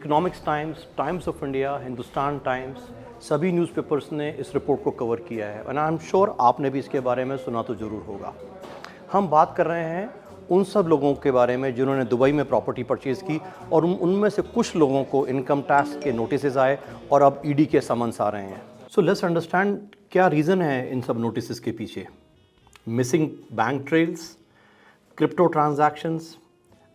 Economics times, times of India, Hindustan times, सभी newspapers ने इस रिपोर्ट को कवर किया है एंड आई एम श्योर आपने भी इसके बारे में सुना तो ज़रूर होगा। हम बात कर रहे हैं उन सब लोगों के बारे में जिन्होंने दुबई में प्रॉपर्टी परचेज़ की और उनमें से कुछ लोगों को इनकम टैक्स के नोटिस आए और अब ईडी के समन्स आ रहे हैं। सो लेट्स अंडरस्टैंड क्या रीज़न है इन सब नोटिस के पीछे। Missing bank trails, crypto transactions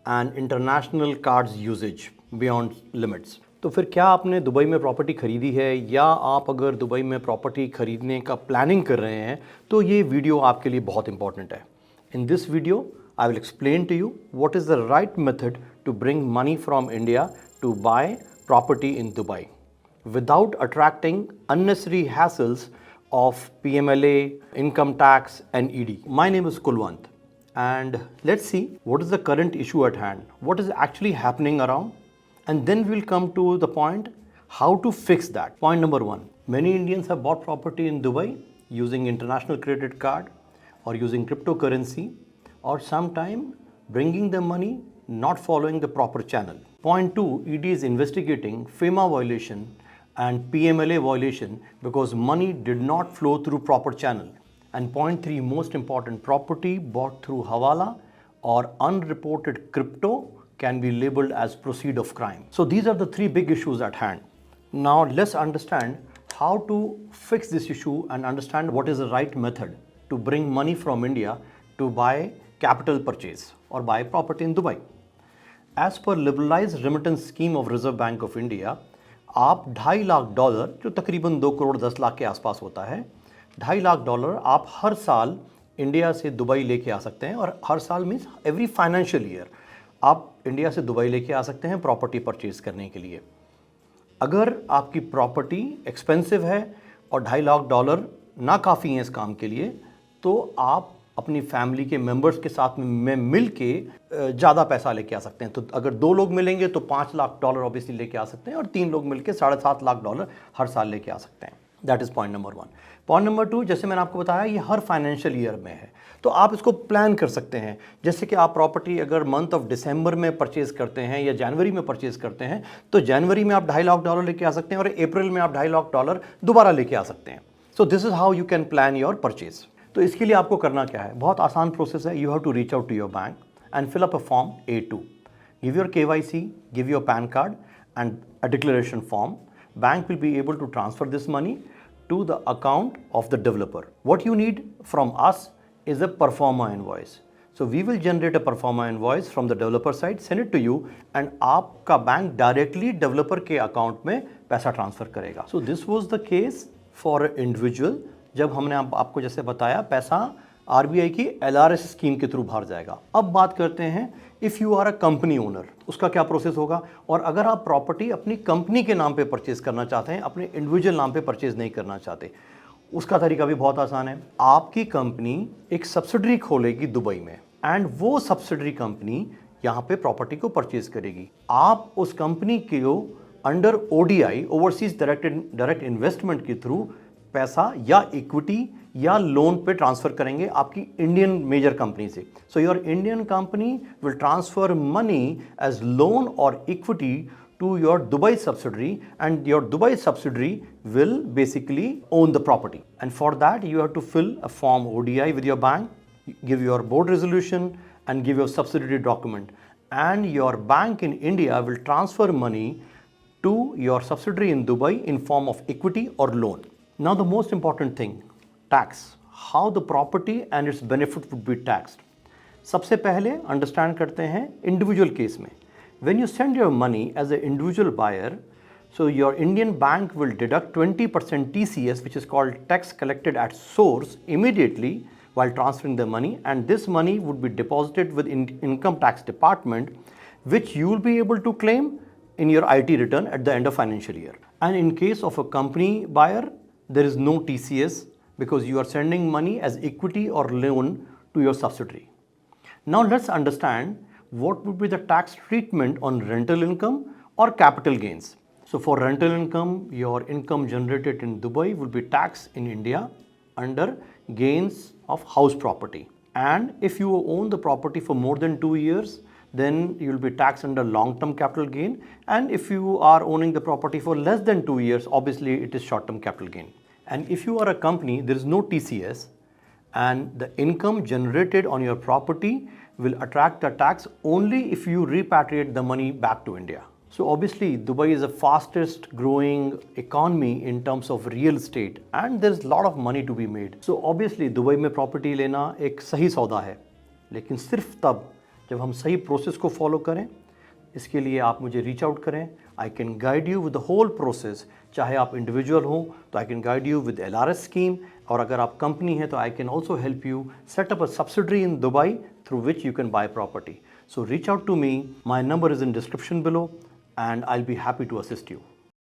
and international cards usage beyond limits. तो फिर क्या आपने दुबई में प्रॉपर्टी खरीदी है या आप अगर दुबई में प्रॉपर्टी खरीदने का प्लानिंग कर रहे हैं तो ये वीडियो आपके लिए बहुत इंपॉर्टेंट है। In this video I will explain to you what is the right method to bring money from India to buy property in Dubai without attracting unnecessary hassles of PMLA, income tax and ED. My name is Kulwant and let's see what is the current issue at hand, what is actually happening around, and then we'll come to the point how to fix that. Point number one, many Indians have bought property in Dubai using international credit card or using cryptocurrency or sometime bringing the money not following the proper channel. Point two, ED is investigating FEMA violation and PMLA violation because money did not flow through proper channel. And point three, most important, property bought through hawala or unreported crypto can be labeled as proceed of crime. So these are the three big issues at hand. Now let's understand how to fix this issue and understand what is the right method to bring money from India to buy capital purchase or buy property in Dubai. As per liberalized remittance scheme of Reserve Bank of India, आप $2.5 लाख जो तकरीबन 2 करोड़ 10 लाख के आसपास होता है, $2.5 लाख आप हर साल India से दुबई लेके आ सकते हैं। और हर साल मीन्स एवरी फाइनेंशियल ईयर आप इंडिया से दुबई लेके आ सकते हैं प्रॉपर्टी परचेज करने के लिए। अगर आपकी प्रॉपर्टी एक्सपेंसिव है और $2.5 लाख ना काफ़ी हैं इस काम के लिए, तो आप अपनी फैमिली के मेंबर्स के साथ में मिल के ज़्यादा पैसा लेके आ सकते हैं। तो अगर 2 लोग मिलेंगे तो $5 लाख ऑब्वियसली लेके आ सकते हैं और 3 लोग मिलके $7.5 लाख हर साल लेके आ सकते हैं। That is point number one. Point number two, जैसे मैंने आपको बताया ये हर फाइनेंशियल ईयर में है, तो आप इसको प्लान कर सकते हैं। जैसे कि आप प्रॉपर्टी अगर मंथ ऑफ दिसंबर में परचेज़ करते हैं या जनवरी में परचेज़ करते हैं तो जनवरी में आप $2.5 लाख लेके आ सकते हैं और अप्रैल में आप $2.5 लाख दोबारा लेके आ सकते हैं। So this is how you can plan your purchase. तो इसके लिए आपको करना क्या है, बहुत आसान प्रोसेस है। You have to reach out to your bank and fill up a form A2, give your KYC, give your PAN card and a declaration form. Bank will be able to transfer this money to the account of the developer. What you need from us is a performa invoice. So we will generate a performa invoice from the developer side, send it to you and आपका bank directly developer के account में पैसा transfer करेगा। So this was the case for an individual। जब हमने आपको जैसे बताया पैसा RBI की LRS स्कीम के थ्रू बाहर जाएगा। अब बात करते हैं if you are a company owner, उसका क्या प्रोसेस होगा। और अगर आप प्रॉपर्टी अपनी कंपनी के नाम पे परचेज करना चाहते हैं, अपने इंडिविजुअल नाम पे परचेज नहीं करना चाहते, उसका तरीका भी बहुत आसान है। आपकी कंपनी एक सब्सिडरी खोलेगी दुबई में एंड वो सब्सिडरी कंपनी यहाँ पे प्रॉपर्टी को परचेज करेगी। आप उस कंपनी को under ODI, overseas direct investment के थ्रू पैसा या इक्विटी या लोन पे ट्रांसफर करेंगे आपकी इंडियन मेजर कंपनी से। So your Indian company will transfer money as loan और equity to your Dubai subsidiary and your Dubai subsidiary will basically own the property. And for that you have to fill a form ODI with your bank, give your board resolution and give your subsidiary document and your bank in India will transfer money to your subsidiary in Dubai in form of equity or loan. Now the most important thing, tax. How the property and its benefit would be taxed. सबसे पहले understand करते हैं individual case में। When you send your money as an individual buyer, so your Indian bank will deduct 20% TCS, which is called tax collected at source, immediately while transferring the money, and this money would be deposited with income tax department, which you will be able to claim in your IT return at the end of financial year. And in case of a company buyer, there is no TCS because you are sending money as equity or loan to your subsidiary. Now let's understand what would be the tax treatment on rental income or capital gains. So for rental income, your income generated in Dubai will be taxed in India under gains of house property. And if you own the property for more than 2 years, then you'll be taxed under long-term capital gain. And if you are owning the property for less than 2 years, obviously it is short-term capital gain. And if you are a company, there is no TCS, and the income generated on your property will attract the tax only if you repatriate the money back to India. So obviously Dubai is the fastest growing economy in terms of real estate, and there's a lot of money to be made. So obviously Dubai में property लेना एक सही सौदा है, लेकिन सिर्फ तब जब हम सही प्रोसेस को फॉलो करें। इसके लिए आप मुझे रीच आउट करें। I can guide you with the whole process. चाहे आप इंडिविजुअल हो तो I can guide you with LRS scheme, और अगर आप कंपनी है तो I can also help you set up a subsidiary in Dubai through which you can buy property. So reach out to me. My number is in description below, and I'll be happy to assist you.